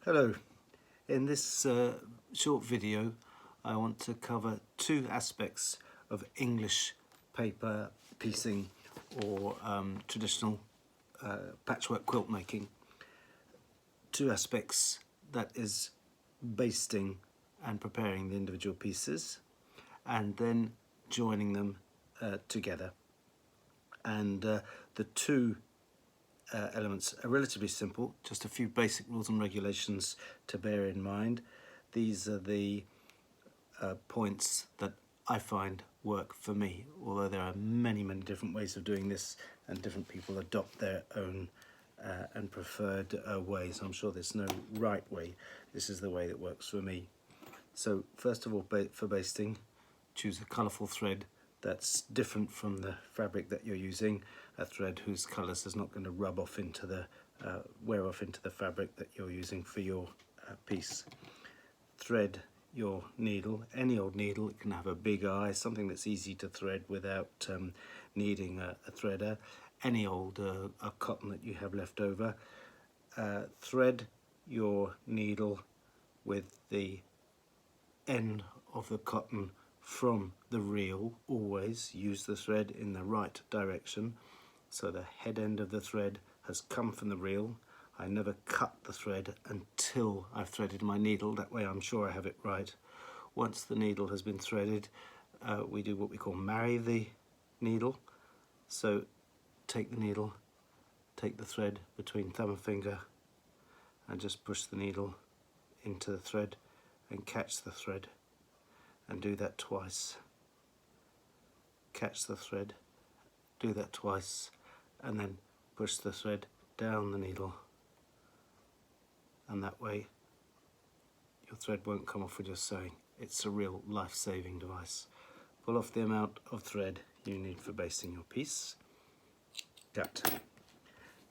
Hello, in this short video I want to cover two aspects of English paper piecing or traditional patchwork quilt making. Two aspects, that is basting and preparing the individual pieces and then joining them together. And the two elements are relatively simple, just a few basic rules and regulations to bear in mind. These are the points that I find work for me, although there are many different ways of doing this and different people adopt their own and preferred ways. I'm sure there's no right way. This is the way that works for me. So first of all, for basting, choose a colourful thread that's different from the fabric that you're using, a thread whose colours is not going to rub off into the wear off into the fabric that you're using for your piece. Thread your needle, any old needle. It can have a big eye, something that's easy to thread without needing a threader. Any old cotton that you have left over. Thread your needle with the end of the cotton from the reel. Always use the thread in the right direction, so the head end of the thread has come from the reel. I never cut the thread until I've threaded my needle, that way I'm sure I have it right. Once the needle has been threaded, we do what we call marry the needle. So take the needle, take the thread between thumb and finger and just push the needle into the thread and catch the thread, and do that twice. Catch the thread, do that twice, and then push the thread down the needle, and that way your thread won't come off with your sewing. It's a real life-saving device. Pull off the amount of thread you need for basting your piece. Cut.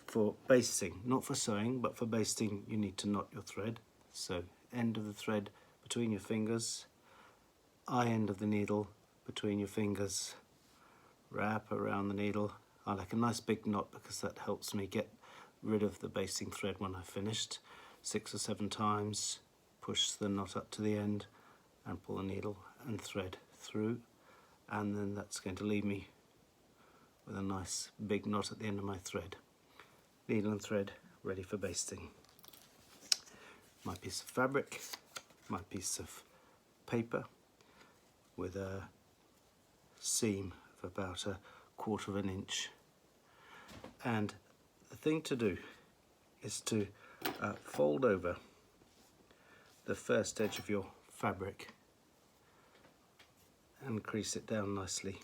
For basting, not for sewing, but for basting, you need to knot your thread. So end of the thread between your fingers, eye end of the needle between your fingers, wrap around the needle. I like a nice big knot because that helps me get rid of the basting thread when I've finished. 6 or 7 times, push the knot up to the end and pull the needle and thread through, and then that's going to leave me with a nice big knot at the end of my thread. Needle and thread ready for basting. My piece of fabric, my piece of paper with a seam of about 1/4 of an inch. And the thing to do is to fold over the first edge of your fabric and crease it down nicely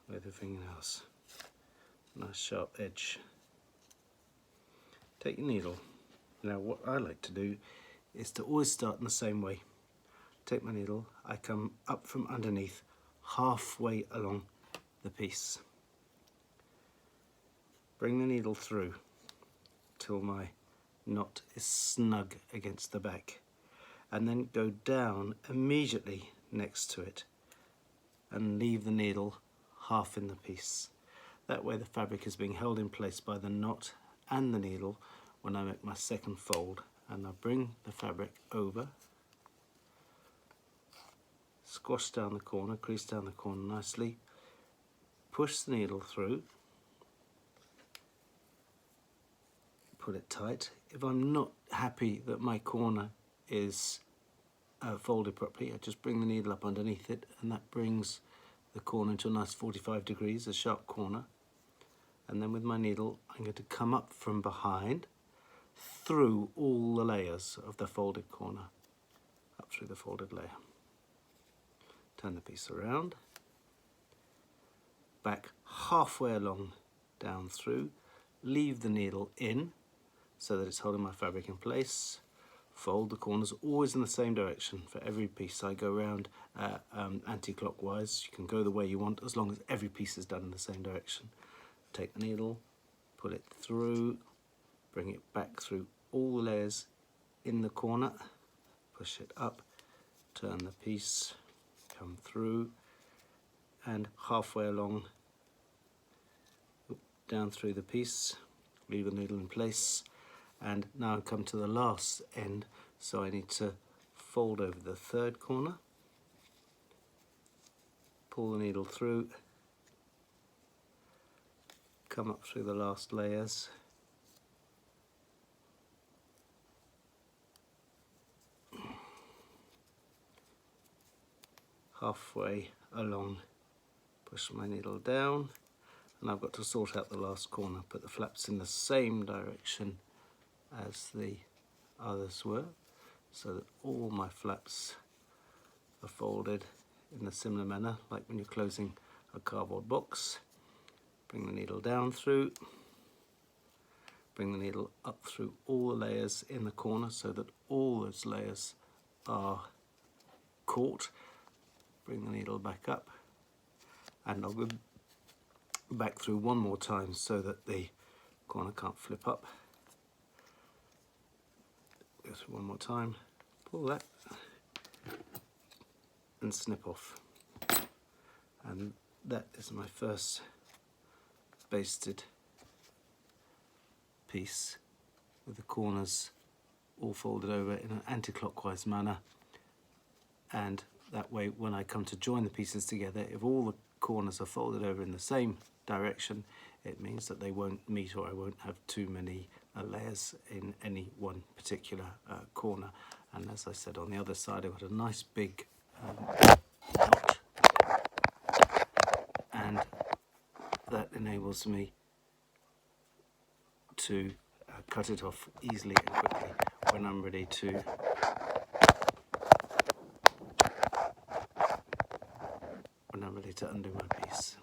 with your fingernails. Nice sharp edge. Take your needle. Now what I like to do is to always start in the same way. Take my needle, I come up from underneath, halfway along the piece. Bring the needle through till my knot is snug against the back, and then go down immediately next to it and leave the needle half in the piece. That way the fabric is being held in place by the knot and the needle when I make my second fold. And I bring the fabric over, squash down the corner, crease down the corner nicely, push the needle through, pull it tight. If I'm not happy that my corner is folded properly, I just bring the needle up underneath it, and that brings the corner into a nice 45 degrees, a sharp corner. And then with my needle, I'm going to come up from behind through all the layers of the folded corner, up through the folded layer. Turn the piece around, back halfway along, down through, leave the needle in so that it's holding my fabric in place. Fold the corners always in the same direction. For every piece I go around anti-clockwise. You can go the way you want as long as every piece is done in the same direction. Take the needle, pull it through, bring it back through all the layers in the corner, push it up, turn the piece, come through, and halfway along, down through the piece, leave the needle in place, and now I come to the last end, so I need to fold over the third corner, pull the needle through, come up through the last layers, halfway along, push my needle down, and I've got to sort out the last corner, put the flaps in the same direction as the others were, so that all my flaps are folded in a similar manner, like when you're closing a cardboard box. Bring the needle down through, bring the needle up through all the layers in the corner so that all those layers are caught. Bring the needle back up, and I'll go back through one more time so that the corner can't flip up. Go through one more time, pull that and snip off, and that is my first basted piece with the corners all folded over in an anti-clockwise manner, and that way when I come to join the pieces together, if all the corners are folded over in the same direction, it means that they won't meet, or I won't have too many layers in any one particular corner. And as I said, on the other side I've got a nice big knot, and that enables me to cut it off easily and quickly when I'm ready to undo my piece.